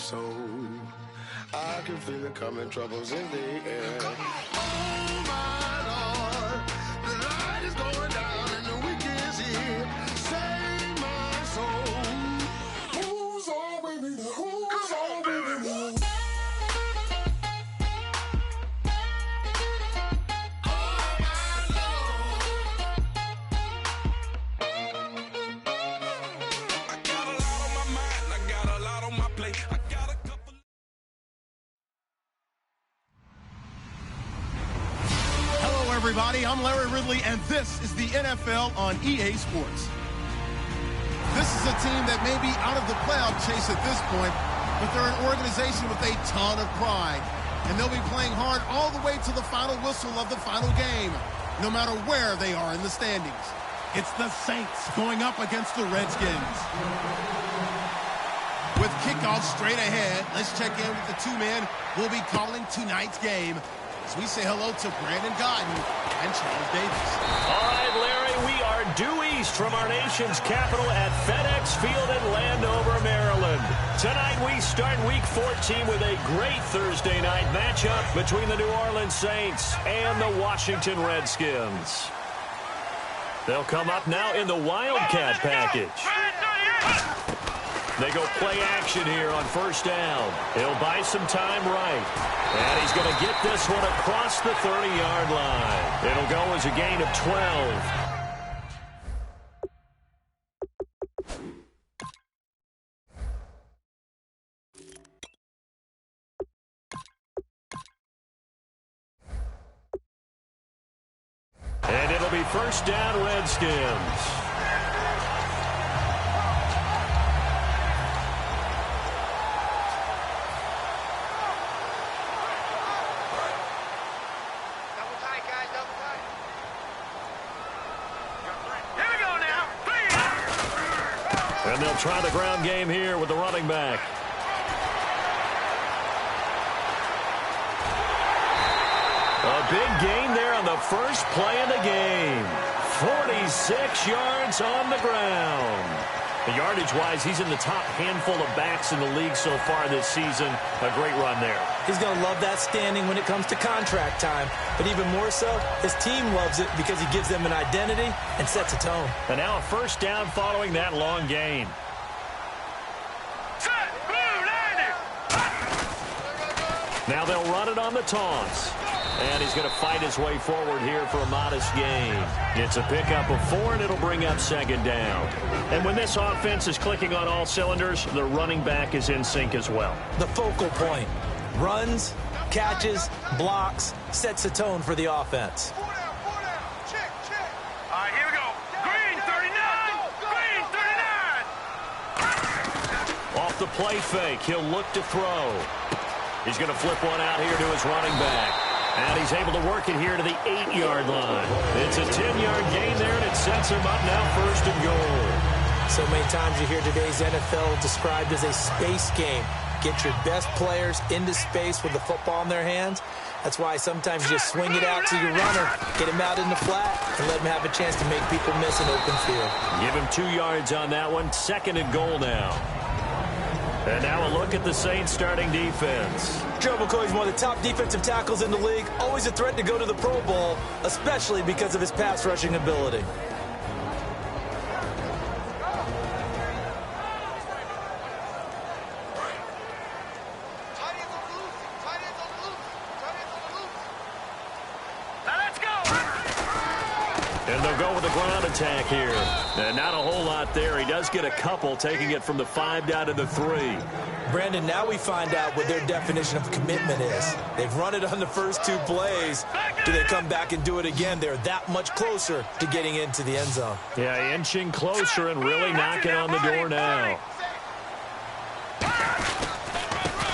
soul. I can feel it coming, troubles in the air. Oh my Lord, the light is going down and the weekend's here. Save my soul. Who's all with me? Who's all with me? Everybody, I'm Larry Ridley, and this is the NFL on EA Sports. This is a team that may be out of the playoff chase at this point, but they're an organization with a ton of pride, and they'll be playing hard all the way to the final whistle of the final game, no matter where they are in the standings. It's the Saints going up against the Redskins. With kickoff straight ahead, let's check in with the two men who will be calling tonight's game. As we say hello to Brandon Gotten and Charles Davis. All right, Larry, we are due east from our nation's capital at FedEx Field in Landover, Maryland. Tonight we start Week 14 with a great Thursday night matchup between the New Orleans Saints and the Washington Redskins. They'll come up now in the Wildcat package. They go play action here on first down. He'll buy some time right. And he's going to get this one across the 30-yard line. It'll go as a gain of 12. And it'll be first down, Redskins. And they'll try the ground game here with the running back. A big gain there on the first play of the game. 46 yards on the ground. Yardage-wise, he's in the top handful of backs in the league so far this season. A great run there. He's going to love that standing when it comes to contract time. But even more so, his team loves it because he gives them an identity and sets a tone. And now a first down following that long gain. Now they'll run it on the toss. And he's going to fight his way forward here for a modest gain. It's a pickup of 4, and it'll bring up second down. And when this offense is clicking on all cylinders, the running back is in sync as well. The focal point. Runs, catches, blocks, sets the tone for the offense. Check. All right, here we go. Green 39. Green 39. Off the play fake, he'll look to throw. He's going to flip one out here to his running back. And he's able to work it here to the 8-yard line. It's a 10-yard gain there, and it sets him up now first and goal. So many times you hear today's NFL described as a space game. Get your best players into space with the football in their hands. That's why sometimes you just swing it out to your runner, get him out in the flat, and let him have a chance to make people miss an open field. Give him 2 yards on that one. Second and goal now. And now a look at the Saints starting defense. Joe McCoy is one of the top defensive tackles in the league. Always a threat to go to the Pro Bowl, especially because of his pass rushing ability. And they'll go with the ground attack here. And not a whole lot there. He does get a couple, taking it from the 5 down to the 3. Brandon, now we find out what their definition of commitment is. They've run it on the first 2 plays. Do they come back and do it again? They're that much closer to getting into the end zone. Yeah, inching closer and really knocking on the door now.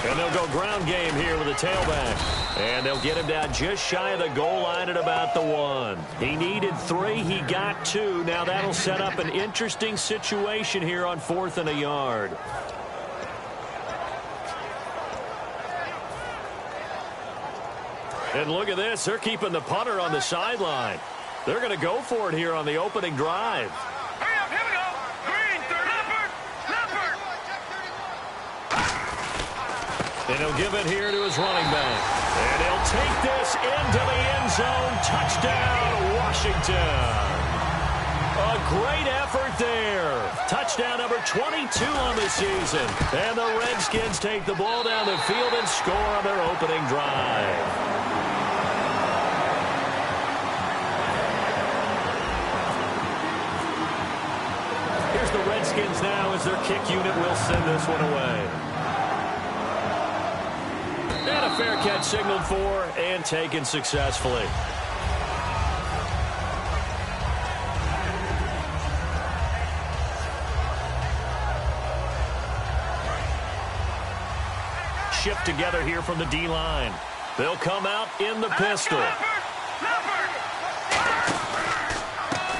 And they'll go ground game here with a tailback. And they'll get him down just shy of the goal line at about the 1. He needed 3. He got 2. Now that'll set up an interesting situation here on 4th and a yard. And look at this. They're keeping the punter on the sideline. They're going to go for it here on the opening drive. Hurry up, here we go. Green 30. Leopard. And he'll give it here to his running back. And he'll take this into the end zone. Touchdown, Washington. A great effort there. Touchdown number 22 on the season. And the Redskins take the ball down the field and score on their opening drive. Here's the Redskins now as their kick unit will send this one away. And a fair catch signaled for and taken successfully. Shift together here from the D-line. They'll come out in the pistol.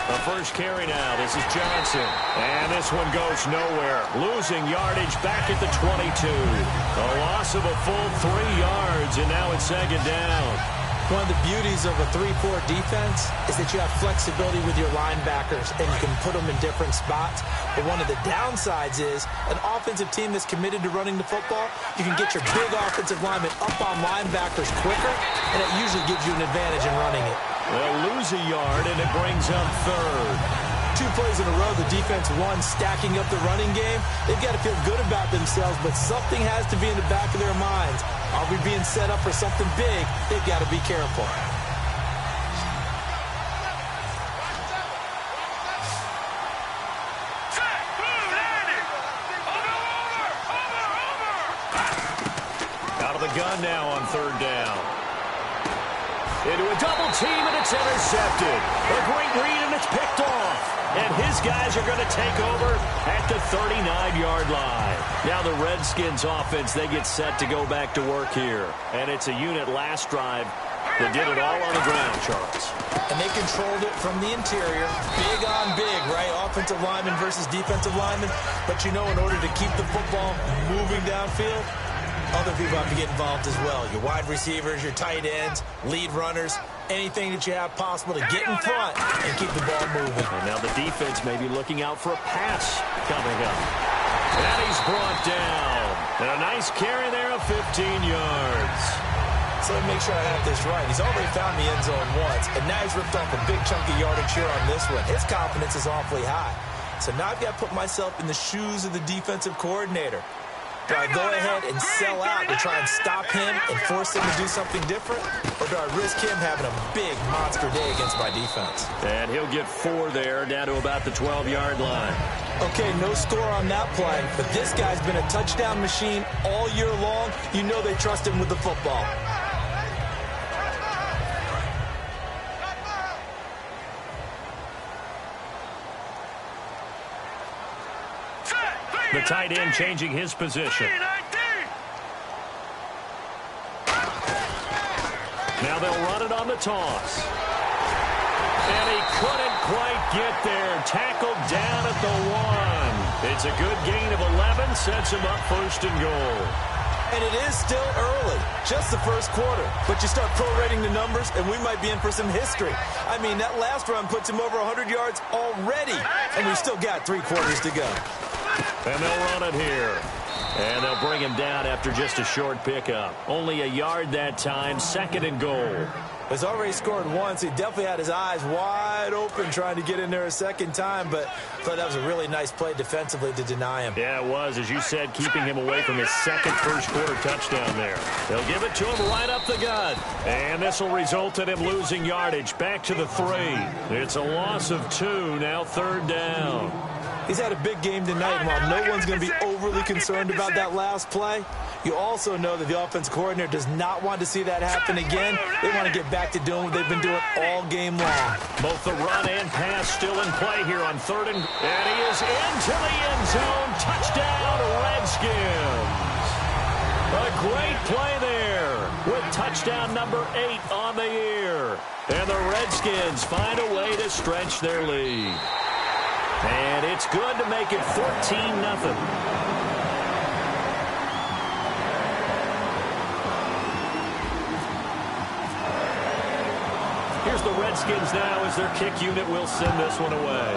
The first carry now. This is Johnson. And this one goes nowhere. Losing yardage back at the 22. A loss of a full 3 yards, and now it's second down. One of the beauties of a 3-4 defense is that you have flexibility with your linebackers, and you can put them in different spots. But one of the downsides is an offensive team that's committed to running the football, you can get your big offensive linemen up on linebackers quicker, and it usually gives you an advantage in running it. They'll lose a yard, and it brings up third. 2 plays in a row, the defense won, stacking up the running game. They've got to feel good about themselves, but something has to be in the back of their minds. Are we being set up for something big? They've got to be careful. Out of the gun now on third down. Into a double team, and it's intercepted. A great read, and it's picked off. And his guys are going to take over at the 39-yard line. Now the Redskins offense, they get set to go back to work here. And it's a unit last drive that did it all on the ground, Charles. And they controlled it from the interior. Big on big, right? Offensive lineman versus defensive lineman. But you know, in order to keep the football moving downfield, other people have to get involved as well. Your wide receivers, your tight ends, lead runners, anything that you have possible to get in front and keep the ball moving. And now the defense may be looking out for a pass coming up. And he's brought down. And a nice carry there of 15 yards. So let me make sure I have this right. He's already found the end zone once, and now he's ripped off a big chunk of yardage here on this one. His confidence is awfully high. So now I've got to put myself in the shoes of the defensive coordinator. Do I go ahead and sell out to try and stop him and force him to do something different? Or do I risk him having a big monster day against my defense? And he'll get 4 there, down to about the 12-yard line. Okay, no score on that play, but this guy's been a touchdown machine all year long. You know they trust him with the football. The tight end changing his position. Now they'll run it on the toss. And he couldn't quite get there. Tackled down at the 1. It's a good gain of 11. Sets him up first and goal. And it is still early, just the first quarter. But you start prorating the numbers, and we might be in for some history. I mean, that last run puts him over 100 yards already, and we've still got 3 quarters to go. And they'll run it here. And they'll bring him down after just a short pickup. Only a yard that time, second and goal. He's already scored once. He definitely had his eyes wide open trying to get in there a second time, but I thought that was a really nice play defensively to deny him. Yeah, it was, as you said, keeping him away from his second first-quarter touchdown there. They'll give it to him right up the gut. And this will result in him losing yardage back to the 3. It's a loss of 2, now third down. He's had a big game tonight, and while no one's going to be overly concerned about that last play, you also know that the offensive coordinator does not want to see that happen again. They want to get back to doing what they've been doing all game long. Both the run and pass still in play here on third and he is into the end zone. Touchdown, Redskins. A great play there with touchdown number 8 on the year. And the Redskins find a way to stretch their lead. And it's good to make it 14-0. Here's the Redskins now as their kick unit will send this one away.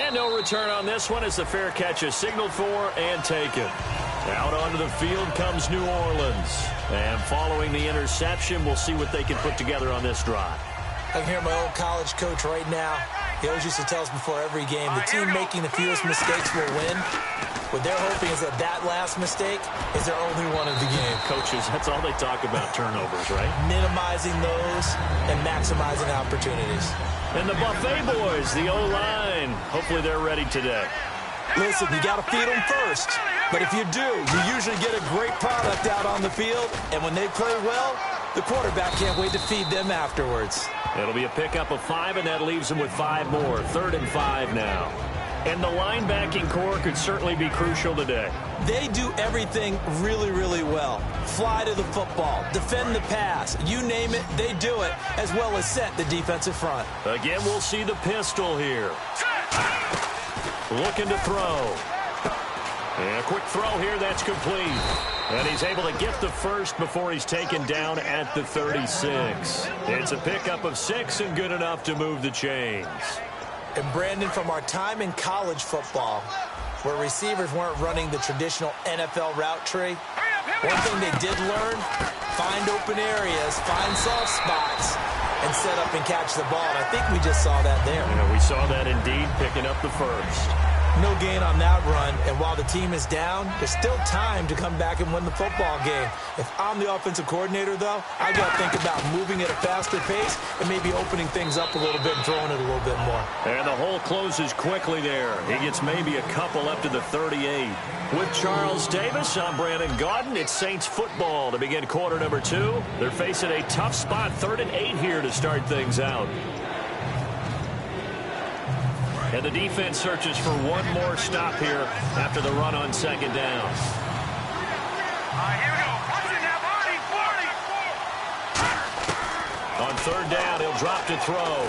And no return on this one as the fair catch is signaled for and taken. Out onto the field comes New Orleans. And following the interception, we'll see what they can put together on this drive. I can hear my old college coach right now. He always used to tell us before every game, the team making the fewest mistakes will win. What they're hoping is that that last mistake is their only one of the game. Coaches, that's all they talk about, turnovers, right? Minimizing those and maximizing opportunities. And the Buffet boys, the O-line, hopefully they're ready today. Listen, you got to feed them first. But if you do, you usually get a great product out on the field. And when they play well, the quarterback can't wait to feed them afterwards. It'll be a pickup of 5, and that leaves them with 5 more. 3rd and 5 now. And the linebacking core could certainly be crucial today. They do everything really, really well. Fly to the football, defend the pass, you name it, they do it, as well as set the defensive front. Again, we'll see the pistol here. Looking to throw. And a quick throw here, that's complete. And he's able to get the first before he's taken down at the 36. It's a pickup of 6 and good enough to move the chains. And Brandon, from our time in college football, where receivers weren't running the traditional NFL route tree, one thing they did learn, find open areas, find soft spots, and set up and catch the ball. And I think we just saw that there. Yeah, we saw that indeed, picking up the first. No gain on that run, and while the team is down, there's still time to come back and win the football game. If I'm the offensive coordinator, though, I got to think about moving at a faster pace and maybe opening things up a little bit and throwing it a little bit more. And the hole closes quickly there. He gets maybe a couple up to the 38. With Charles Davis, I'm Brandon Gaudin. It's Saints football to begin quarter number 2. They're facing a tough spot, 3rd and 8 here to start things out. And the defense searches for one more stop here after the run on 2nd down. Here we go. Watch it now, 40. On 3rd down, he'll drop to throw.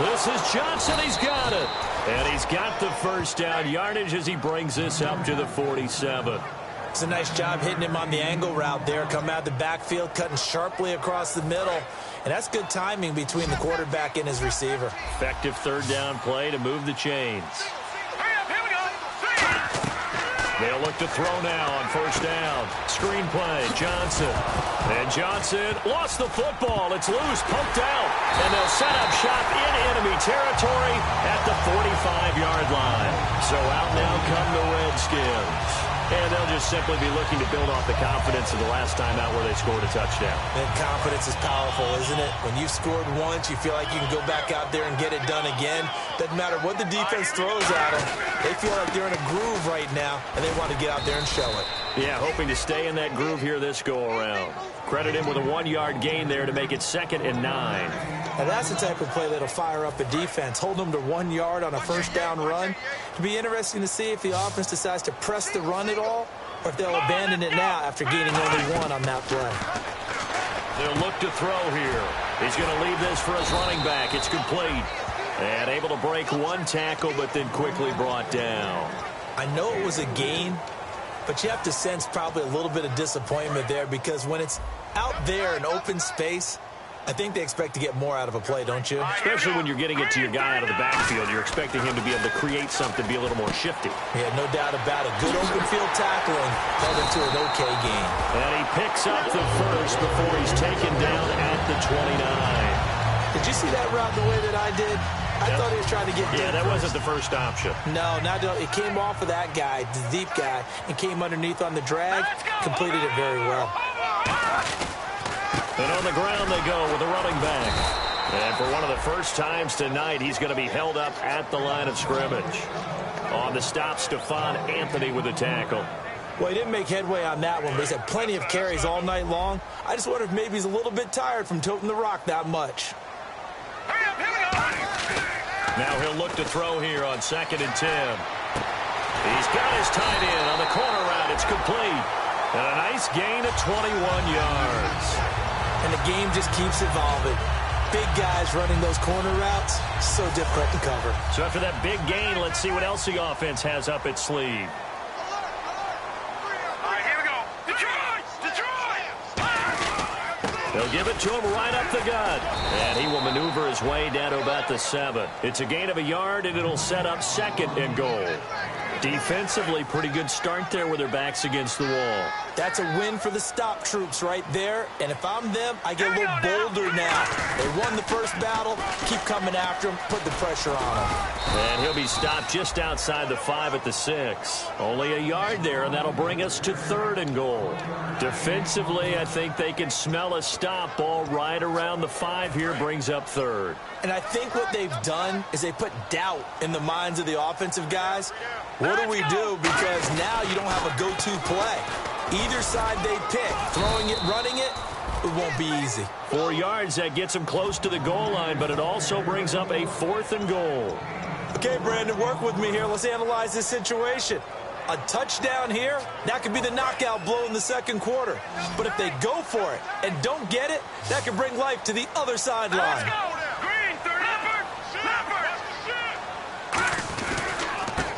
This is Johnson. He's got it. And he's got the first down yardage as he brings this up to the 47. It's a nice job hitting him on the angle route there. Come out the backfield, cutting sharply across the middle. And that's good timing between the quarterback and his receiver. Effective 3rd down play to move the chains. Here we go. They'll look to throw now on 1st down. Screen play, Johnson. And Johnson lost the football. It's loose, poked out. And they'll set up shop in enemy territory at the 45-yard line. So out now come the Redskins. And they'll just simply be looking to build off the confidence of the last time out where they scored a touchdown. And confidence is powerful, isn't it? When you've scored once, you feel like you can go back out there and get it done again. Doesn't matter what the defense throws at them. They feel like they're in a groove right now, and they want to get out there and show it. Yeah, hoping to stay in that groove here this go-around. Credit him with a 1-yard gain there to make it 2nd and 9. And that's the type of play that'll fire up a defense. Hold them to 1 yard on a 1st down run. It'll be interesting to see if the offense decides to press the run at all, or if they'll abandon it now after gaining only 1 on that play. They'll look to throw here. He's going to leave this for his running back. It's complete. And able to break 1 tackle, but then quickly brought down. I know it was a gain, but you have to sense probably a little bit of disappointment there, because when it's out there in open space, I think they expect to get more out of a play, don't you? Especially when you're getting it to your guy out of the backfield. You're expecting him to be able to create something, be a little more shifty. Yeah, no doubt about it. Good open field tackling held him to an okay gain. And he picks up the first before he's taken down at the 29. Did you see that route the way that I did? I thought he was trying to get deep. Yeah, that wasn't the first option. No, it came off of that guy, the deep guy, and came underneath on the drag. Completed it very well. And on the ground they go with the running back. And for one of the first times tonight, he's going to be held up at the line of scrimmage. On the stop, Stephon Anthony with a tackle. Well, he didn't make headway on that one, but he's had plenty of carries all night long. I just wonder if maybe he's a little bit tired from toting the rock that much. Now he'll look to throw here on 2nd and 10. He's got his tight end on the corner route. It's complete. And a nice gain of 21 yards. And the game just keeps evolving. Big guys running those corner routes, so difficult to cover. So after that big gain, let's see what else the offense has up its sleeve. Here we go. Detroit! They'll give it to him right up the gut. And he will maneuver his way down to about the 7. It's a gain of a yard, and it'll set up 2nd and goal. Defensively, pretty good start there with their backs against the wall. That's a win for the stop troops right there. And if I'm them, I get a little bolder now. They won the first battle. Keep coming after them. Put the pressure on them. And he'll be stopped just outside the 5 at the 6. Only a yard there, and that'll bring us to 3rd and goal. Defensively, I think they can smell a stop. Ball right around the 5 here brings up 3rd. And I think what they've done is they put doubt in the minds of the offensive guys. What do we do? Because now you don't have a go-to play. Either side they pick, throwing it, running it, it won't be easy. 4 yards, that gets them close to the goal line, but it also brings up a 4th and goal. Okay, Brandon, work with me here. Let's analyze this situation. A touchdown here, that could be the knockout blow in the 2nd quarter. But if they go for it and don't get it, that could bring life to the other sideline.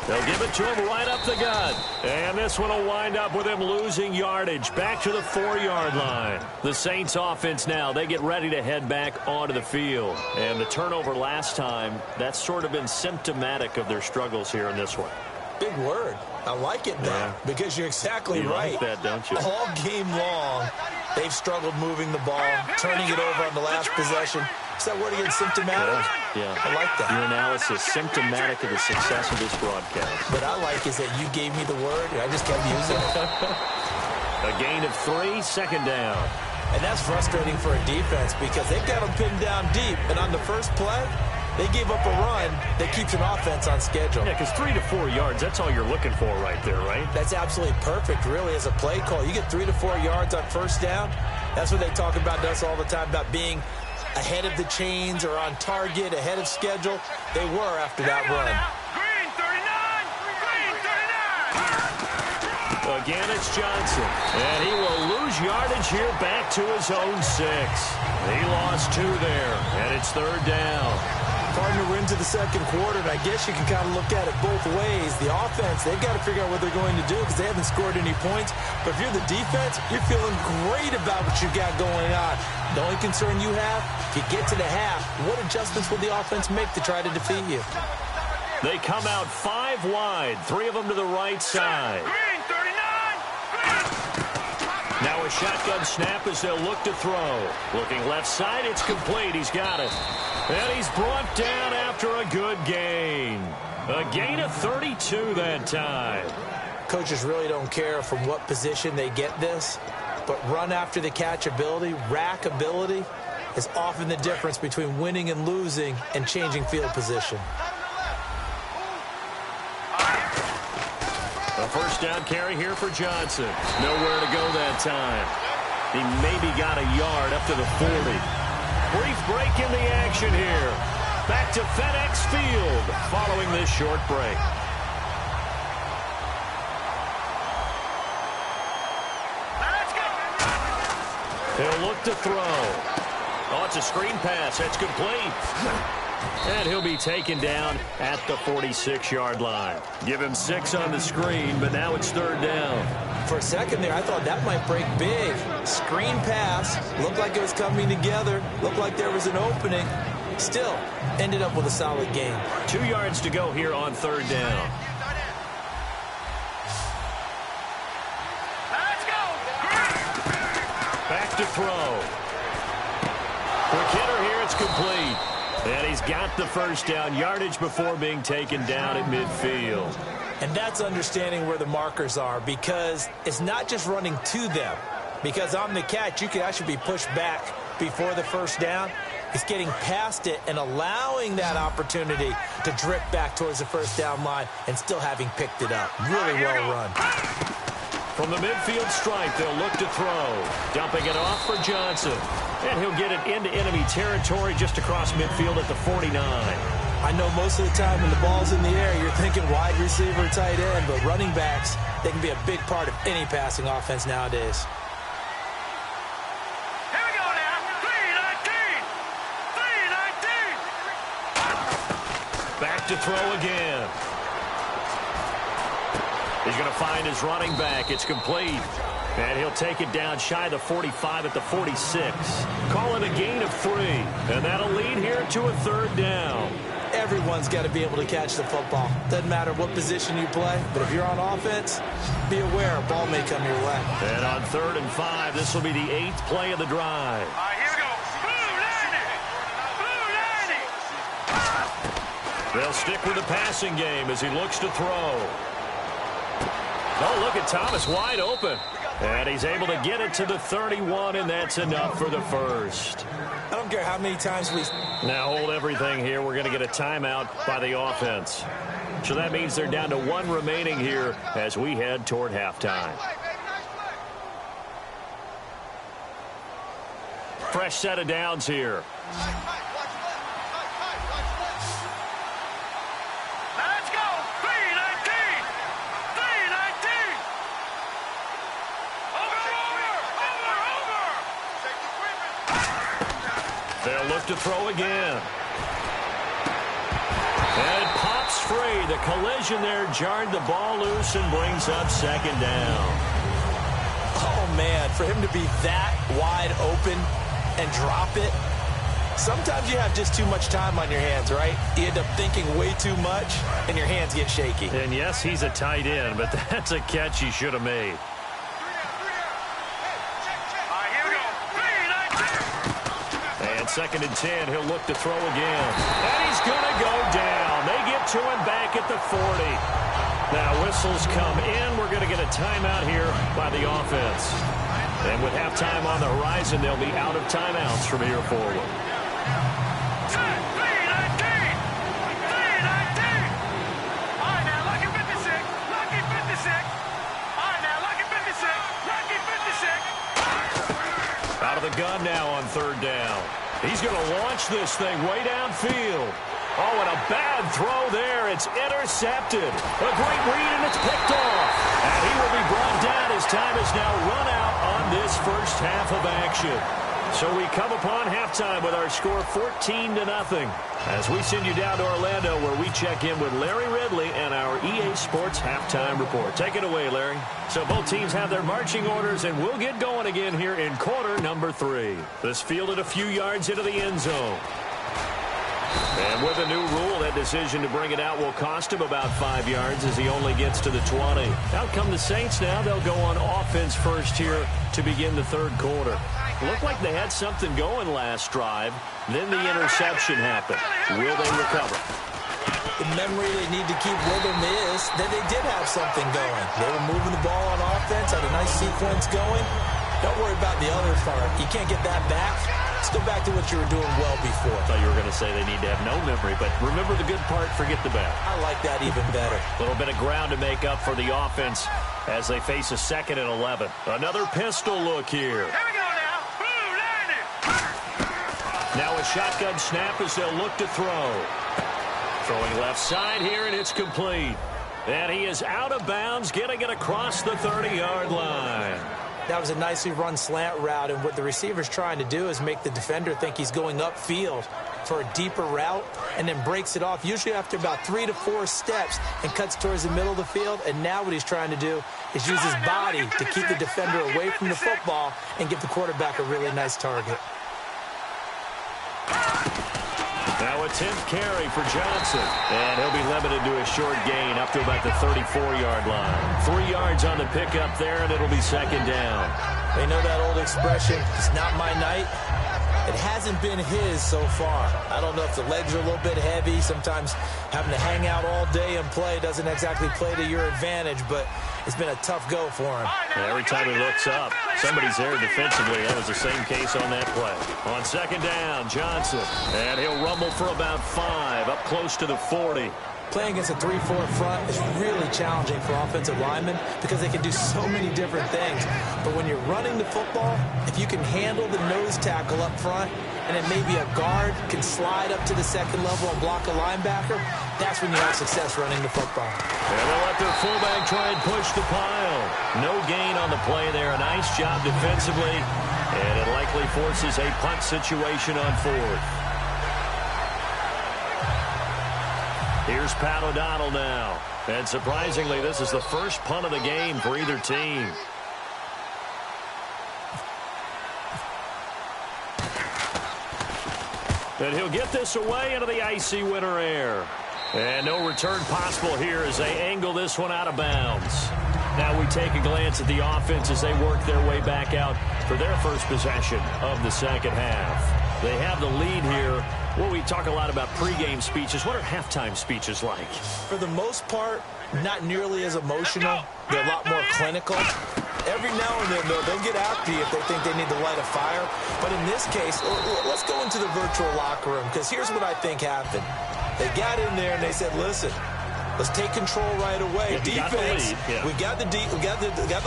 They'll give it to him right up the gut. And this one will wind up with him losing yardage back to the 4-yard line. The Saints offense now, they get ready to head back onto the field. And the turnover last time, that's sort of been symptomatic of their struggles here in this one. Big word. I like it, though, because you're exactly right. You like that, don't you? All game long, they've struggled moving the ball, turning it over on the last possession. Is that word again, symptomatic? Yeah. I like that. Your analysis, symptomatic of the success of this broadcast. What I like is that you gave me the word, and I just kept using it. A gain of 3, 2nd down. And that's frustrating for a defense because they've got them pinned down deep, and on the first play, they gave up a run that keeps an offense on schedule. Yeah, because 3 to 4 yards, that's all you're looking for right there, right? That's absolutely perfect, really, as a play call. You get 3 to 4 yards on first down. That's what they talk about to us all the time, about being ahead of the chains or on target, ahead of schedule. They were after that run. Green 39! Again, it's Johnson. And he will lose yardage here back to his own 6. He lost 2 there, and it's 3rd down. Partner, we're into the 2nd quarter, and I guess you can kind of look at it both ways. The offense, they've got to figure out what they're going to do because they haven't scored any points. But if you're the defense, you're feeling great about what you got going on. The only concern you have, if you get to the half, what adjustments will the offense make to try to defeat you? They come out 5 wide, 3 of them to the right side. Green 39! Now a shotgun snap as they'll look to throw. Looking left side, it's complete. He's got it. And he's brought down after a good gain. A gain of 32 that time. Coaches really don't care from what position they get this, but run after the catch ability, rack ability, is often the difference between winning and losing and changing field position. A first down carry here for Johnson. Nowhere to go that time. He maybe got a yard up to the 40. Brief break in the action here. Back to FedEx Field following this short break. Let's go! He'll look to throw. Oh, it's a screen pass. That's complete. And he'll be taken down at the 46-yard line. Give him 6 on the screen, but now it's 3rd down. For a second there, I thought that might break big. Screen pass. Looked like it was coming together. Looked like there was an opening. Still, ended up with a solid gain. 2 yards to go here on 3rd down. Let's go! Back to throw. Quick hitter here, it's complete. And he's got the first down yardage before being taken down at midfield. And that's understanding where the markers are because it's not just running to them. Because on the catch, you could actually be pushed back before the first down. It's getting past it and allowing that opportunity to drift back towards the first down line and still having picked it up. Really well run. From the midfield stripe, they'll look to throw. Dumping it off for Johnson. And he'll get it into enemy territory just across midfield at the 49. I know most of the time when the ball's in the air, you're thinking wide receiver, tight end, but running backs, they can be a big part of any passing offense nowadays. Here we go now. 3-19. Back to throw again. He's going to find his running back. It's complete. And he'll take it down shy of the 45 at the 46. Call it a gain of 3. And that'll lead here to a 3rd down. Everyone's got to be able to catch the football. Doesn't matter what position you play, but if you're on offense, be aware a ball may come your way. And on 3rd and 5, this will be the 8th play of the drive. All right, here we go. Blue, They'll stick with the passing game as he looks to throw. Oh, look at Thomas wide open. And he's able to get it to the 31, and that's enough for the first. I don't care how many times we... Now hold everything here. We're going to get a timeout by the offense. So that means they're down to 1 remaining here as we head toward halftime. Fresh set of downs here. let's go. 319. 319. Over. They'll look to throw again. And it pops free. The collision there jarred the ball loose and brings up 2nd down. Oh, man, for him to be that wide open and drop it. Sometimes you have just too much time on your hands, right? You end up thinking way too much, and your hands get shaky. And yes, he's a tight end, but that's a catch he should have made. All right, here we go. 319. And 2nd and 10, he'll look to throw again. And he's going to go down. They get to him back at the 40. Now whistles come in. We're going to get a timeout here by the offense. And with halftime on the horizon, they'll be out of timeouts from here forward. 319. 319. All right, now, lucky 56. Lucky 56. All right, now, lucky 56. Lucky 56. Out of the gun now on 3rd down. He's going to launch this thing way downfield. Oh, and a bad throw there. It's intercepted. A great read, and it's picked off. And he will be brought down. His time is now run out on this first half of action. So we come upon halftime with our score 14-0 as we send you down to Orlando, where we check in with Larry Ridley and our EA Sports Halftime Report. Take it away, Larry. So both teams have their marching orders, and we'll get going again here in quarter number 3. This fielded a few yards into the end zone. And with a new rule, that decision to bring it out will cost him about 5 yards as he only gets to the 20. Out come the Saints now. They'll go on offense first here to begin the 3rd quarter. Looked like they had something going last drive. Then the interception happened. Will they recover? The memory they need to keep with them is that they did have something going. They were moving the ball on offense, had a nice sequence going. Don't worry about the other part. You can't get that back. Let's go back to what you were doing well before. I thought you were going to say they need to have no memory, but remember the good part, forget the bad. I like that even better. A little bit of ground to make up for the offense as they face a 2nd and 11. Another pistol look here. Here we go now. Blue, landed. Now a shotgun snap as they'll look to throw. Throwing left side here, and it's complete. And he is out of bounds, getting it across the 30-yard line. That was a nicely run slant route, and what the receiver's trying to do is make the defender think he's going upfield for a deeper route and then breaks it off, usually after about 3 to 4 steps, and cuts towards the middle of the field. And now what he's trying to do is use his body to keep the defender away from the football and give the quarterback a really nice target. Now a 10th carry for Johnson. And he'll be limited to a short gain up to about the 34-yard line. 3 yards on the pickup there, and it'll be 2nd down. They know that old expression, it's not my night. It hasn't been his so far. I don't know if the legs are a little bit heavy. Sometimes having to hang out all day and play doesn't exactly play to your advantage, but it's been a tough go for him. And every time he looks up, somebody's there defensively. That was the same case on that play. On 2nd down, Johnson. And he'll rumble for about 5, up close to the 40. Playing against a 3-4 front is really challenging for offensive linemen because they can do so many different things. But when you're running the football, if you can handle the nose tackle up front, and then maybe a guard can slide up to the 2nd level and block a linebacker, that's when you have success running the football. And they'll let their fullback try and push the pile. No gain on the play there. A nice job defensively, and it likely forces a punt situation on 4th. Here's Pat O'Donnell now. And surprisingly, this is the first punt of the game for either team. And he'll get this away into the icy winter air. And no return possible here as they angle this one out of bounds. Now we take a glance at the offense as they work their way back out for their first possession of the second half. They have the lead here. Well, we talk a lot about pregame speeches. What are halftime speeches like? For the most part, not nearly as emotional. They're a lot more clinical. Every now and then, though, they'll get after you if they think they need to light a fire. But in this case, let's go into the virtual locker room, because here's what I think happened. They got in there and they said, listen, let's take control right away. Defense, we got the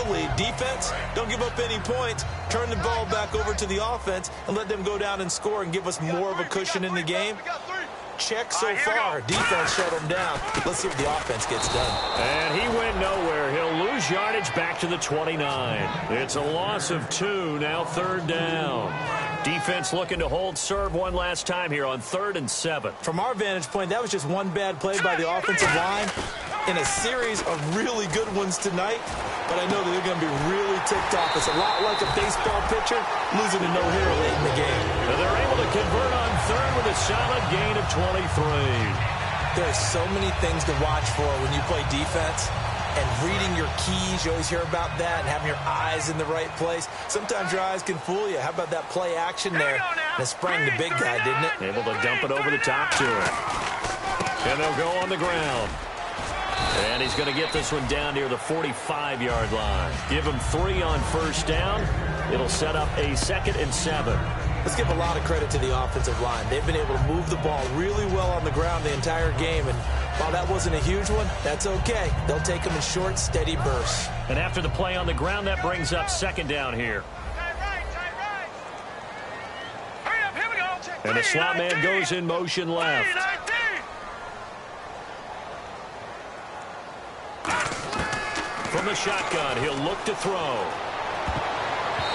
lead. Defense, don't give up any points. Turn the ball back over to the offense and let them go down and score and give us more of a cushion in the game. Check so far. Defense shut him down. Let's see if the offense gets done. And he went nowhere. He'll lose yardage back to the 29. It's a loss of 2, now third down. Defense looking to hold serve one last time here on 3rd and 7. From our vantage point, that was just one bad play by the offensive line in a series of really good ones tonight. But I know that they're going to be really ticked off. It's a lot like a baseball pitcher losing a no-hitter late in the game. And they're able to convert on 3rd with a solid gain of 23. There are so many things to watch for when you play defense. And reading your keys, you always hear about that, and having your eyes in the right place. Sometimes your eyes can fool you. How about that play action there? And it sprang the big guy, didn't it? Able to dump it over the top to him. And they'll go on the ground. And he's going to get this one down near the 45-yard line. Give him 3 on first down. It'll set up a 2nd and 7. Let's give a lot of credit to the offensive line. They've been able to move the ball really well on the ground the entire game. And while that wasn't a huge one, that's okay. They'll take them in short, steady bursts. And after the play on the ground, that brings up 2nd down here. And the slot man goes in motion left. From the shotgun, he'll look to throw.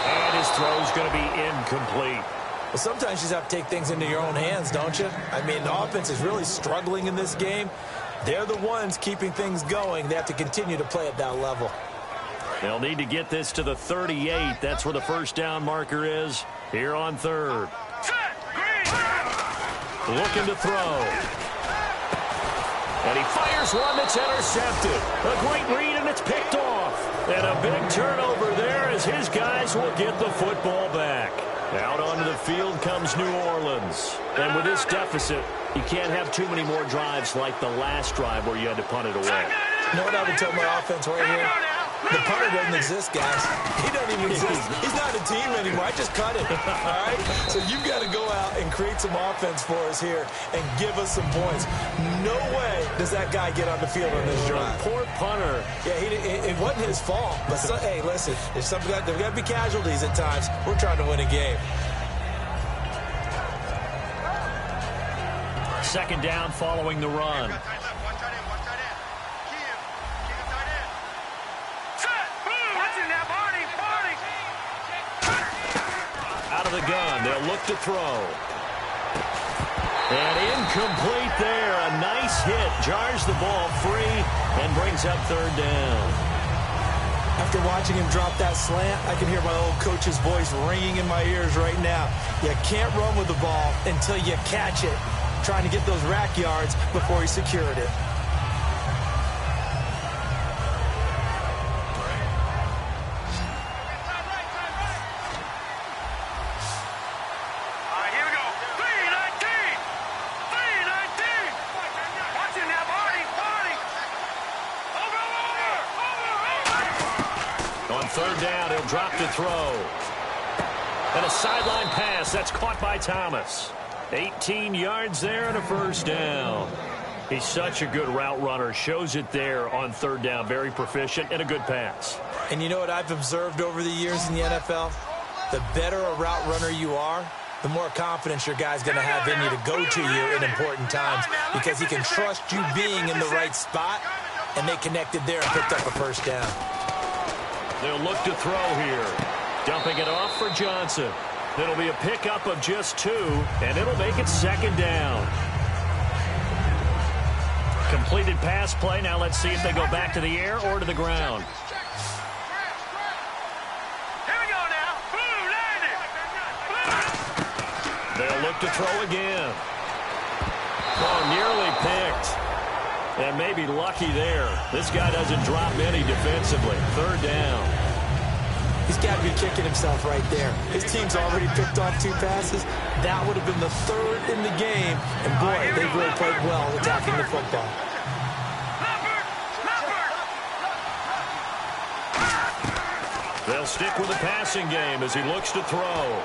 And his throw's going to be incomplete. Well, sometimes you just have to take things into your own hands, don't you? I mean, the offense is really struggling in this game. They're the ones keeping things going. They have to continue to play at that level. They'll need to get this to the 38. That's where the first down marker is here on 3rd. Looking to throw. And he fires one that's intercepted. A great read, and it's picked off. And a big turnover there as his guys will get the football back. Out onto the field comes New Orleans. And with this deficit, you can't have too many more drives like the last drive where you had to punt it away. You know what I would tell my offense right here? The punter doesn't exist, guys. He doesn't even exist. He's not a team anymore. I just cut him. All right? So you've got to go out and create some offense for us here and give us some points. No way does that guy get on the field on this drive. Poor punter. Yeah, it wasn't his fault. But, hey, listen, there's got to be casualties at times. We're trying to win a game. 2nd down following the run. Out of the gun, they'll look to throw. And incomplete there. A nice hit. Jars the ball free and brings up 3rd down. After watching him drop that slant, I can hear my old coach's voice ringing in my ears right now. You can't run with the ball until you catch it. Trying to get those rack yards before he secured it. On 3rd down, he'll drop to throw. And a sideline pass. That's caught by Thomas. 18 yards there and a first down. He's such a good route runner. Shows it there on 3rd down. Very proficient and a good pass. And you know what I've observed over the years in the NFL? The better a route runner you are, the more confidence your guy's going to have in you to go to you in important times, because he can trust you being in the right spot, and they connected there and picked up a first down. They'll look to throw here. Dumping it off for Johnson. It'll be a pickup of just 2, and it'll make it 2nd down. Completed pass play. Now let's see if they go back to the air or to the ground. Here we go now. They'll look back to throw again. Oh, nearly picked. And maybe lucky there. This guy doesn't drop many defensively. Third down. He's got to be kicking himself right there. His team's already picked off 2 passes. That would have been the 3rd in the game. And boy, they've really played well attacking the football. They'll stick with the passing game as he looks to throw.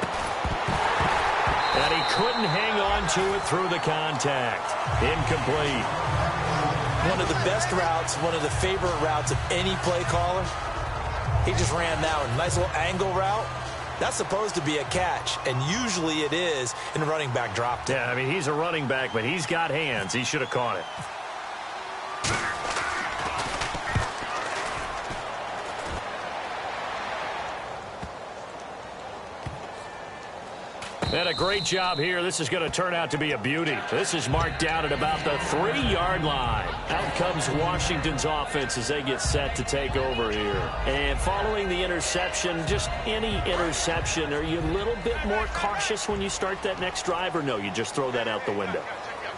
And he couldn't hang on to it through the contact. Incomplete. One of the best routes, one of the favorite routes of any play caller. He just ran that one. Nice little angle route. That's supposed to be a catch, and usually it is, and the running back dropped it. Yeah, I mean, he's a running back, but he's got hands. He should have caught it. And a great job here. This is going to turn out to be a beauty. This is marked out at about the 3-yard line. Out comes Washington's offense as they get set to take over here. And following the interception, just any interception, are you a little bit more cautious when you start that next drive, or no, you just throw that out the window?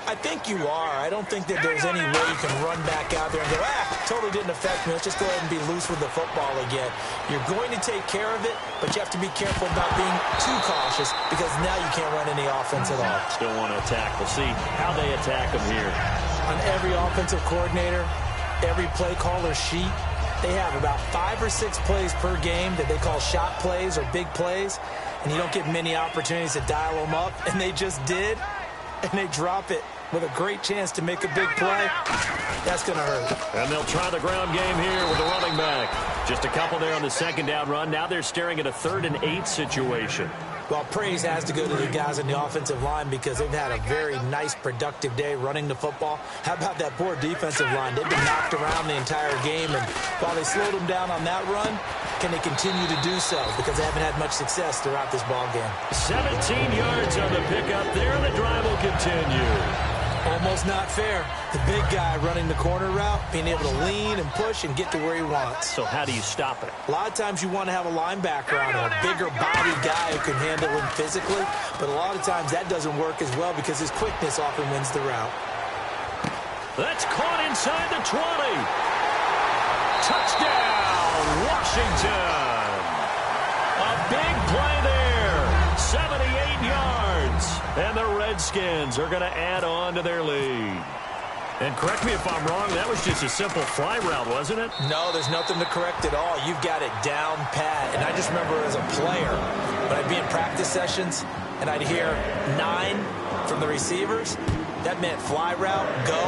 I think you are. I don't think that there's any way you can run back out there and go, totally didn't affect me. Let's just go ahead and be loose with the football again. You're going to take care of it, but you have to be careful about being too cautious because now you can't run any offense at all. Still want to attack. We'll see how they attack them here. On every offensive coordinator, every play caller sheet, they have about 5 or 6 plays per game that they call shot plays or big plays, and you don't get many opportunities to dial them up, and they just did, and they drop it with a great chance to make a big play. That's going to hurt. And they'll try the ground game here with the running back. Just a couple there on the 2nd down run. Now they're staring at a 3rd and 8 situation. Well, praise has to go to the guys on the offensive line because they've had a very nice, productive day running the football. How about that poor defensive line? They've been knocked around the entire game, and while they slowed them down on that run, can they continue to do so? Because they haven't had much success throughout this ball game. 17 yards on the pickup there, and the drive will continue. Almost not fair. The big guy running the corner route, being able to lean and push and get to where he wants. So how do you stop it? A lot of times you want to have a linebacker on him, a bigger body guy who can handle him physically, but a lot of times that doesn't work as well because his quickness often wins the route. That's caught inside the 20. Touchdown, Washington. A big play there. 78 yards. And the Redskins are going to add on to their lead. And correct me if I'm wrong, that was just a simple fly route, wasn't it? No, there's nothing to correct at all. You've got it down pat. And I just remember as a player, when I'd be in practice sessions and I'd hear 9 from the receivers, that meant fly route, go,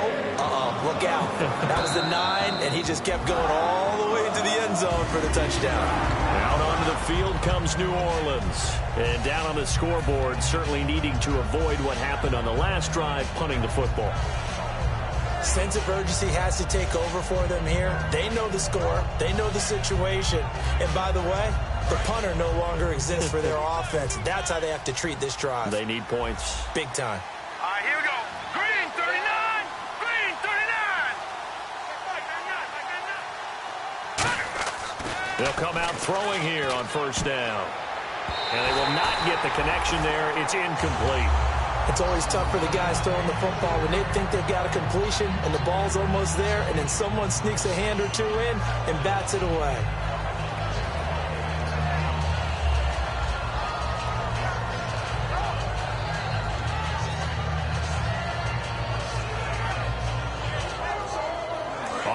look out. That was the 9, and he just kept going all the way to the end zone for the touchdown. Out onto the field comes New Orleans. And down on the scoreboard, certainly needing to avoid what happened on the last drive, punting the football. Sense of urgency has to take over for them here. They know the score. They know the situation. And by the way, the punter no longer exists for their offense. That's how they have to treat this drive. They need points. Big time. All right, here we go. Green 39. Green 39. They'll come out throwing here on 1st down. And they will not get the connection there. It's incomplete. It's always tough for the guys throwing the football when they think they've got a completion and the ball's almost there, and then someone sneaks a hand or 2 in and bats it away.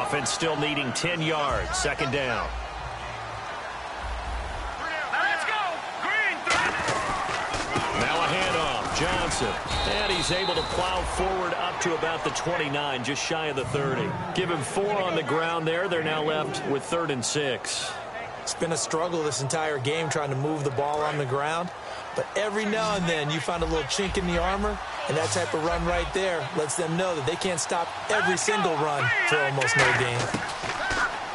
Offense still needing 10 yards. 2nd down. Let's go. Green 39. Now a handoff. Johnson. And he's able to plow forward up to about the 29, just shy of the 30. Give him 4 on the ground there. They're now left with 3rd and 6. It's been a struggle this entire game trying to move the ball on the ground. But every now and then you find a little chink in the armor, and that type of run right there lets them know that they can't stop every single run for almost no gain.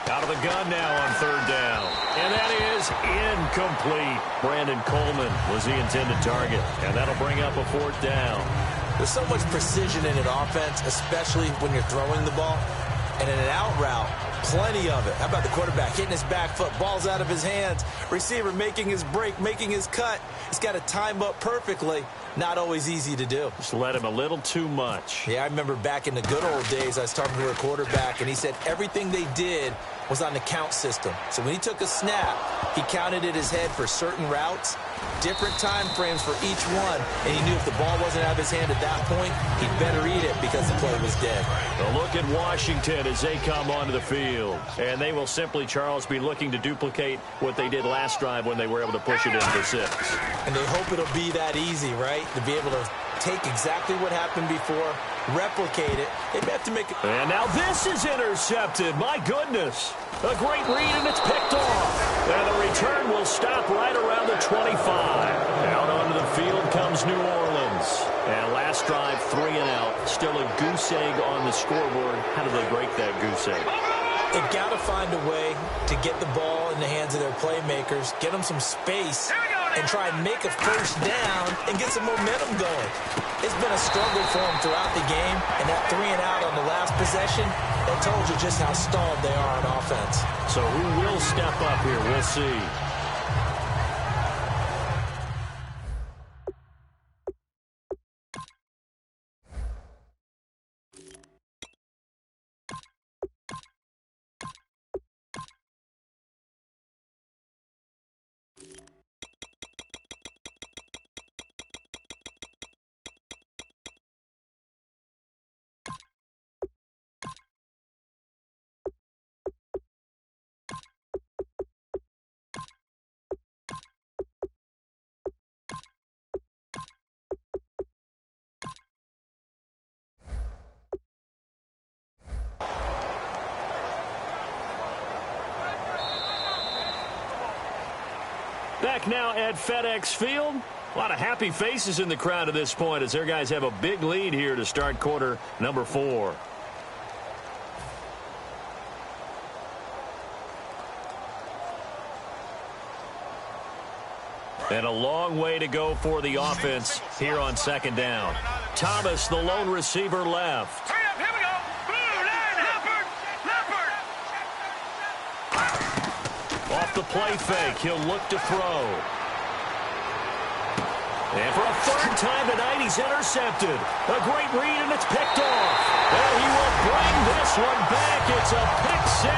Out of the gun now on 3rd down. And that is incomplete. Brandon Coleman was the intended target. And that'll bring up a 4th down. There's so much precision in an offense, especially when you're throwing the ball. And in an out route, Plenty of it. How about the quarterback hitting his back foot, ball's out of his hands, receiver making his break, making his cut. He's got to time up perfectly. Not always easy to do. Just let him a little too much. Yeah, I remember back in the good old days, I was talking to a quarterback, and he said everything they did was on the count system. So when he took a snap, he counted in his head for certain routes, different time frames for each one, and he knew if the ball wasn't out of his hand at that point, he'd better eat it because the play was dead. A look at Washington as they come onto the field. And they will simply, Charles, be looking to duplicate what they did last drive when they were able to push it in for 6. And they hope it'll be that easy, right? To be able to take exactly what happened before, replicate it. They have to make it. And now this is intercepted. My goodness. A great read, and it's picked off. And the return will stop right around the 25. Out onto the field comes New Orleans. And last drive, 3 and out. Still a goose egg on the scoreboard. How do they break that goose egg? They've got to find a way to get the ball in the hands of their playmakers, get them some space, and try and make a first down and get some momentum going. It's been a struggle for them throughout the game, and that 3 and out on the last possession, that told you just how stalled they are on offense. So who will step up here? We'll see. Back now at FedEx Field. A lot of happy faces in the crowd at this point as their guys have a big lead here to start quarter number 4. And a long way to go for the offense here on second down. Thomas, the lone receiver, left. Hurry up, here we go. Leopard. Off the play fake, he'll look to throw. And for a third time tonight, he's intercepted. A great read, and it's picked off. And he will bring this one back. It's a pick 6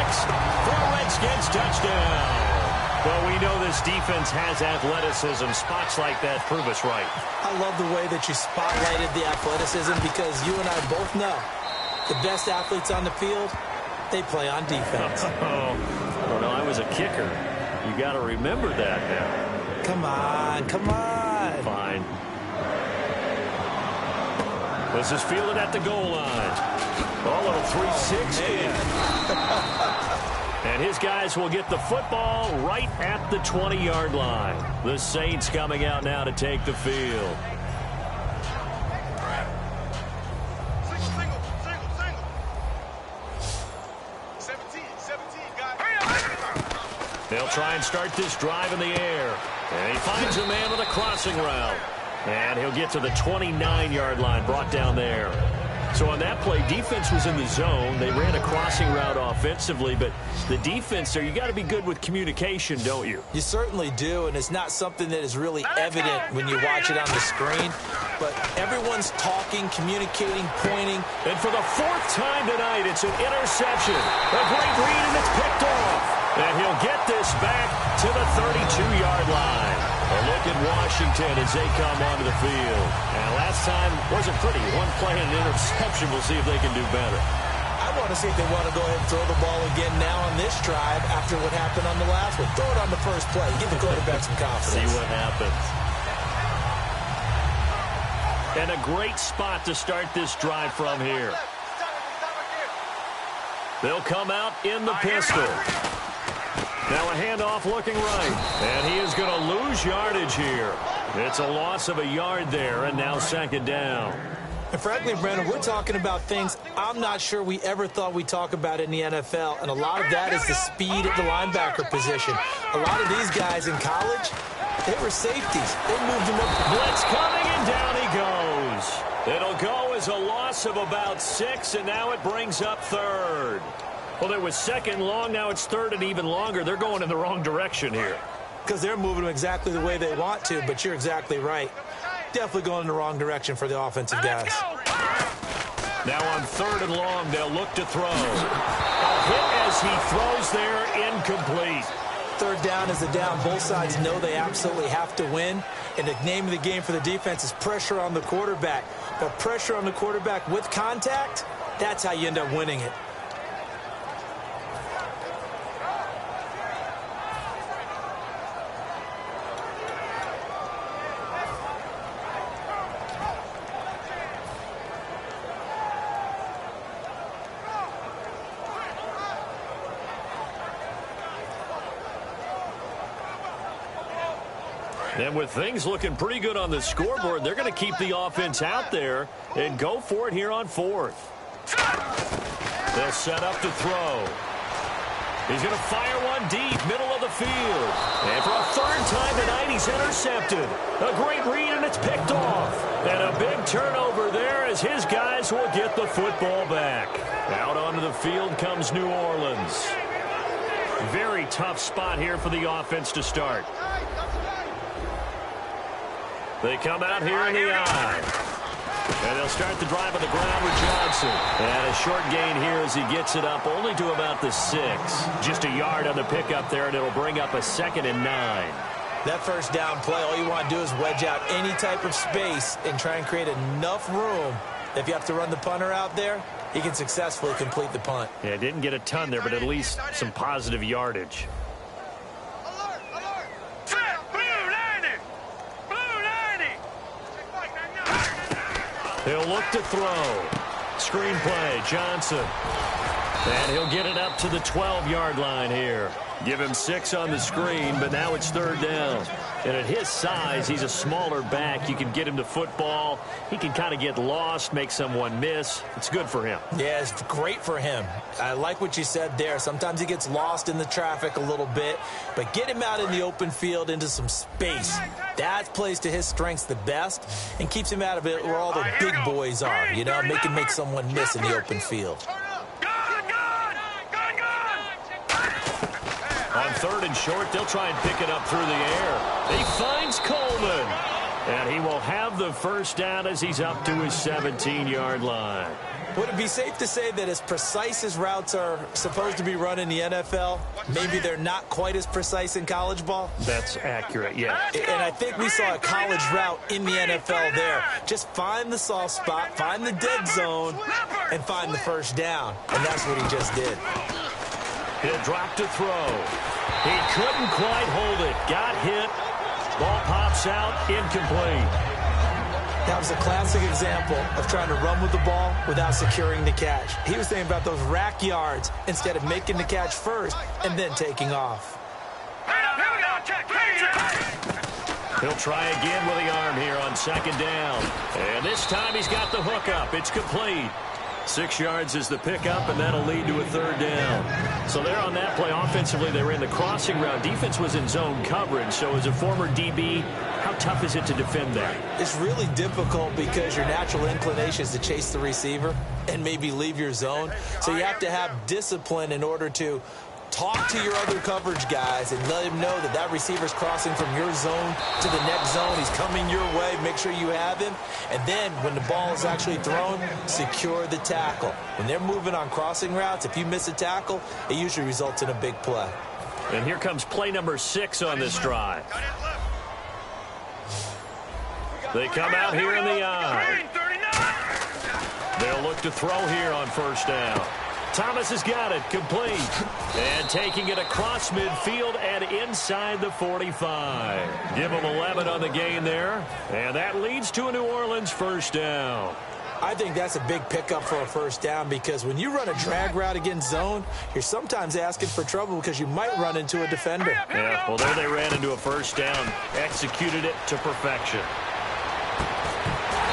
for a Redskins touchdown. Well, we know this defense has athleticism. Spots like that prove us right. I love the way that you spotlighted the athleticism because you and I both know the best athletes on the field, they play on defense. Oh, I don't know. I was a kicker. You got to remember that now. Come on, come on. Fine. This is fielded at the goal line. Oh, little 360. And his guys will get the football right at the 20-yard line. The Saints coming out now to take the field. Single. 17, guys. They'll try and start this drive in the air. And he finds a man with a crossing route. And he'll get to the 29-yard line, brought down there. So on that play, defense was in the zone. They ran a crossing route offensively, but the defense there, you got to be good with communication, don't you? You certainly do, and it's not something that is really evident when you watch it on the screen. But everyone's talking, communicating, pointing. And for the 4th time tonight, it's an interception. A great read, and it's picked off. And he'll get this back to the 32-yard line. A look at Washington as they come onto the field. And last time wasn't pretty. One play and an interception. We'll see if they can do better. I want to see if they want to go ahead and throw the ball again now on this drive after what happened on the last one. Throw it on the first play. Give the quarterback some confidence. See what happens. And a great spot to start this drive from here. They'll come out in the pistol. Now a handoff looking right. And he is going to lose yardage here. It's a loss of a yard there, and now second down. And frankly, Brandon, we're talking about things I'm not sure we ever thought we'd talk about in the NFL, and a lot of that is the speed at the linebacker position. A lot of these guys in college, they were safeties. They moved them up. Blitz coming, and down he goes. It'll go as a loss of about 6, and now it brings up third. Well, it was second and long. Now it's third and even longer. They're going in the wrong direction here. Because they're moving them exactly the way they want to, but you're exactly right. Definitely going in the wrong direction for the offensive guys. Now on third and long, they'll look to throw. A hit as he throws there, incomplete. Third down is a down. Both sides know they absolutely have to win. And the name of the game for the defense is pressure on the quarterback. But pressure on the quarterback with contact, that's how you end up winning it. And with things looking pretty good on the scoreboard, they're going to keep the offense out there and go for it here on fourth. They'll set up to throw. He's going to fire one deep, middle of the field. And for a third time tonight, he's intercepted. A great read, and it's picked off. And a big turnover there as his guys will get the football back. Out onto the field comes New Orleans. Very tough spot here for the offense to start. They come out here in the eye. And they'll start the drive on the ground with Johnson. And a short gain here as he gets it up only to about the 6. Just a yard on the pickup there, and it'll bring up a 2nd and 9. That first down play, all you want to do is wedge out any type of space and try and create enough room. If you have to run the punter out there, he can successfully complete the punt. Yeah, didn't get a ton there, but at least some positive yardage. He'll look to throw. Screen play, Johnson. And he'll get it up to the 12-yard line here. Give him 6 on the screen, but now it's third down. And at his size, he's a smaller back. You can get him to football. He can kind of get lost, make someone miss. It's good for him. Yeah, it's great for him. I like what you said there. Sometimes he gets lost in the traffic a little bit, but get him out in the open field into some space. That plays to his strengths the best and keeps him out of it where all the big boys are, you know, make someone miss in the open field. On third and short, they'll try and pick it up through the air. He finds Coleman. And he will have the first down as he's up to his 17-yard line. Would it be safe to say that as precise as routes are supposed to be run in the NFL, maybe they're not quite as precise in college ball? That's accurate, yeah. And I think we saw a college route in the NFL there. Just find the soft spot, find the dead zone, and find the first down. And that's what he just did. He'll drop to throw. He couldn't quite hold it. Got hit. Ball pops out. Incomplete. That was a classic example of trying to run with the ball without securing the catch. He was thinking about those rack yards instead of making the catch first and then taking off. He'll try again with the arm here on second down. And this time he's got the hook up. It's complete. 6 yards is the pickup, and that'll lead to a third down. So there on that play, offensively, they ran the crossing route. Defense was in zone coverage. So as a former DB, how tough is it to defend that? It's really difficult because your natural inclination is to chase the receiver and maybe leave your zone. So you have to have discipline in order to talk to your other coverage guys and let him know that that receiver's crossing from your zone to the next zone. He's coming your way. Make sure you have him. And then when the ball is actually thrown, secure the tackle. When they're moving on crossing routes, if you miss a tackle, it usually results in a big play. And here comes play number 6 on this drive. They come out here in the eye. They'll look to throw here on first down. Thomas has got it, complete. And taking it across midfield and inside the 45. Give him 11 on the gain there. And that leads to a New Orleans first down. I think that's a big pickup for a first down because when you run a drag route against zone, you're sometimes asking for trouble because you might run into a defender. Yeah, well, there they ran into a first down. Executed it to perfection.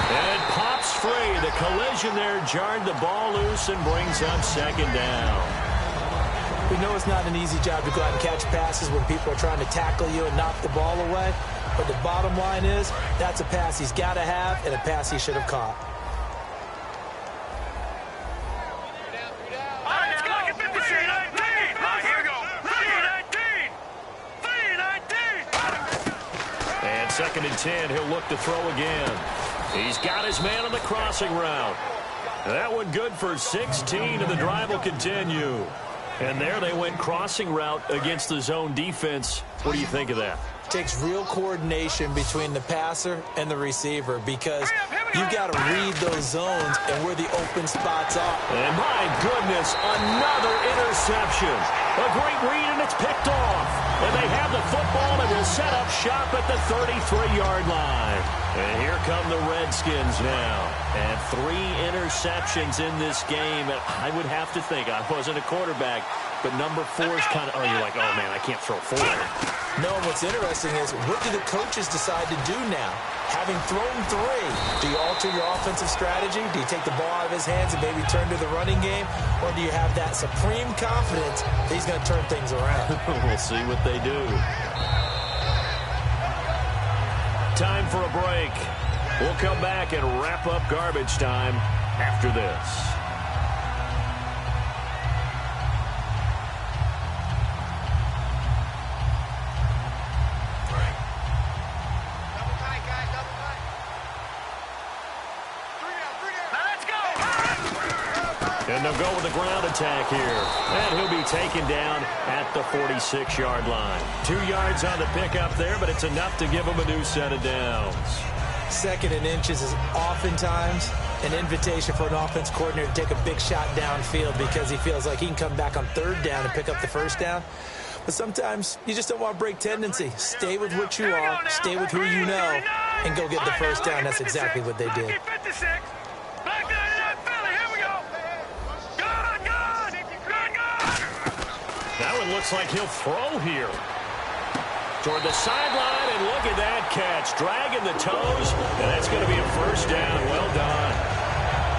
And it pops free. The collision there jarred the ball loose and brings up second down. We know it's not an easy job to go out and catch passes when people are trying to tackle you and knock the ball away. But the bottom line is that's a pass he's got to have and a pass he should have caught. All right, now, look at 56. 2nd and 10. He'll look to throw again. He's got his man on the crossing route. That one good for 16, and the drive will continue. And there they went crossing route against the zone defense. What do you think of that? Takes real coordination between the passer and the receiver because you've got to read those zones and where the open spots are. And my goodness, another interception. A great read, and it's picked off. And they have the football and will set up shop at the 33-yard line. And here come the Redskins now. And 3 interceptions in this game. And I would have to think, I wasn't a quarterback, but number 4 is kind of, you're like, oh, man, I can't throw 4. No, what's interesting is what do the coaches decide to do now? Having thrown 3, do you alter your offensive strategy? Do you take the ball out of his hands and maybe turn to the running game? Or do you have that supreme confidence that he's going to turn things around? We'll see what they do. Time for a break. We'll come back and wrap up garbage time after this. And they'll go with the ground attack here. And he'll be taken down at the 46-yard line. 2 yards on the pickup there, but it's enough to give him a new set of downs. 2nd and inches is oftentimes an invitation for an offense coordinator to take a big shot downfield because he feels like he can come back on 3rd down and pick up the 1st down. But sometimes you just don't want to break tendency. Stay with what you are, stay with who you know, and go get the 1st down. That's exactly what they did. That one looks like he'll throw here. Toward the sideline, and look at that catch. Dragging the toes, and that's going to be a 1st down. Well done.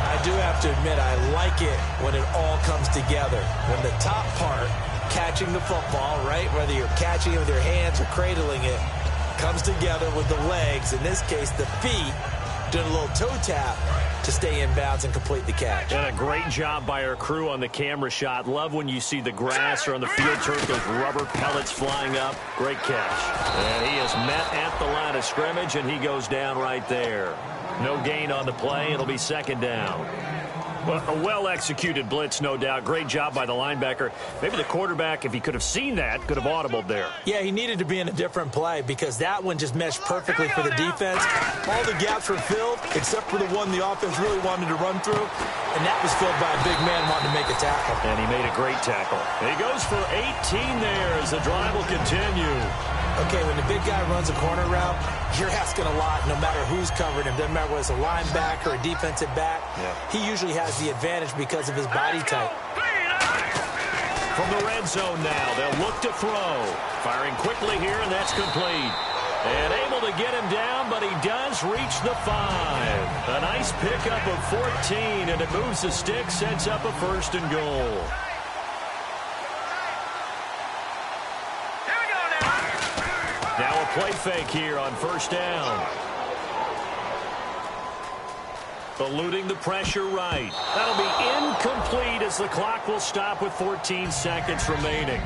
I do have to admit, I like it when it all comes together. When the top part, catching the football, right, whether you're catching it with your hands or cradling it, comes together with the legs, in this case the feet, doing a little toe tap to stay in bounds and complete the catch. And a great job by our crew on the camera shot. Love when you see the grass or on the field turf, those rubber pellets flying up. Great catch. And he is met at the line of scrimmage, and he goes down right there. No gain on the play. It'll be 2nd down. Well, a well-executed blitz, no doubt. Great job by the linebacker. Maybe the quarterback, if he could have seen that, could have audibled there. Yeah, he needed to be in a different play because that one just meshed perfectly for the defense. All the gaps were filled except for the one the offense really wanted to run through, and that was filled by a big man wanting to make a tackle. And he made a great tackle. And he goes for 18 there as the drive will continue. Okay, when the big guy runs a corner route, you're asking a lot no matter who's covering him. Doesn't matter whether it's a linebacker or a defensive back. Yeah. He usually has the advantage because of his body type. From the red zone now, they'll look to throw. Firing quickly here, and that's complete. And able to get him down, but he does reach the 5. A nice pickup of 14, and it moves the stick, sets up a 1st and goal. Now a play fake here on 1st down. Eluding the pressure right. That'll be incomplete as the clock will stop with 14 seconds remaining.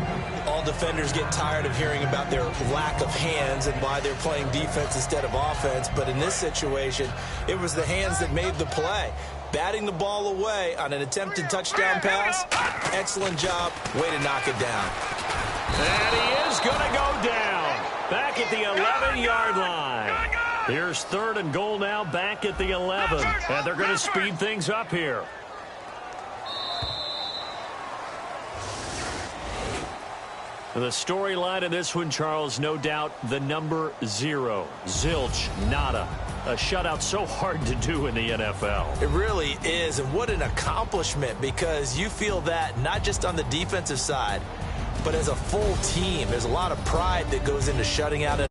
All defenders get tired of hearing about their lack of hands and why they're playing defense instead of offense. But in this situation, it was the hands that made the play. Batting the ball away on an attempted touchdown pass. Excellent job. Way to knock it down. And he is going to go down. Back at the 11-yard line. Here's 3rd and goal now, back at the 11. And they're going to speed things up here. The storyline of this one, Charles, no doubt the number 0. Zilch, nada. A shutout so hard to do in the NFL. It really is, and what an accomplishment, because you feel that not just on the defensive side, but as a full team. There's a lot of pride that goes into shutting out an